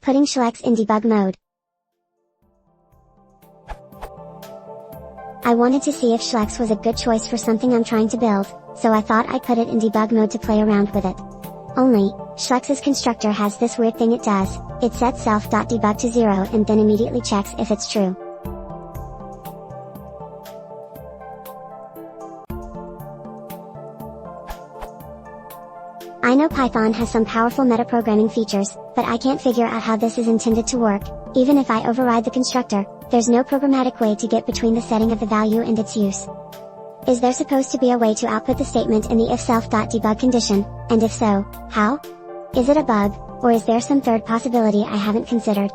Putting Shlex in debug mode. I wanted to see if Shlex was a good choice for something I'm trying to build, so I thought I'd put it in debug mode to play around with it. Only, Shlex's constructor has this weird thing it does: it sets self.debug to 0 and then immediately checks if it's true. I know Python has some powerful metaprogramming features, but I can't figure out how this is intended to work. Even if I override the constructor, there's no programmatic way to get between the setting of the value and its use. Is there supposed to be a way to output the statement in the if self.debug condition, and if so, how? Is it a bug, or is there some third possibility I haven't considered?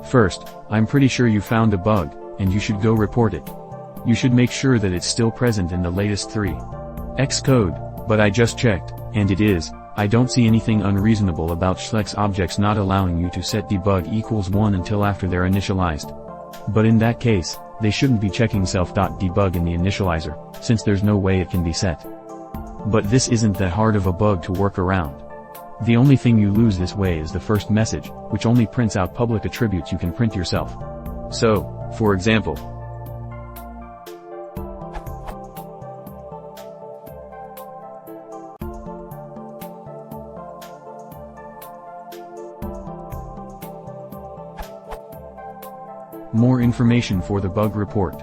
First, I'm pretty sure you found a bug, and you should go report it. You should make sure that it's still present in the latest 3x code, but I just checked, and it is. I don't see anything unreasonable about Shlex objects not allowing you to set debug equals 1 until after they're initialized. But in that case, they shouldn't be checking self.debug in the initializer, since there's no way it can be set. But this isn't that hard of a bug to work around. The only thing you lose this way is the first message, which only prints out public attributes you can print yourself. So, for example, more information for the bug report.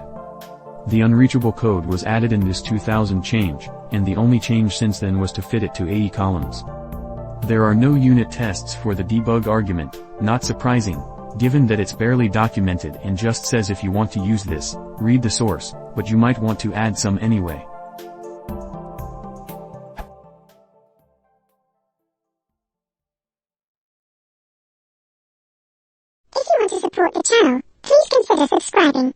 The unreachable code was added in this 2000 change, and the only change since then was to fit it to AE columns. There are no unit tests for the debug argument, not surprising, given that it's barely documented and just says if you want to use this, read the source, but you might want to add some anyway. If you want to support the channel, please consider subscribing.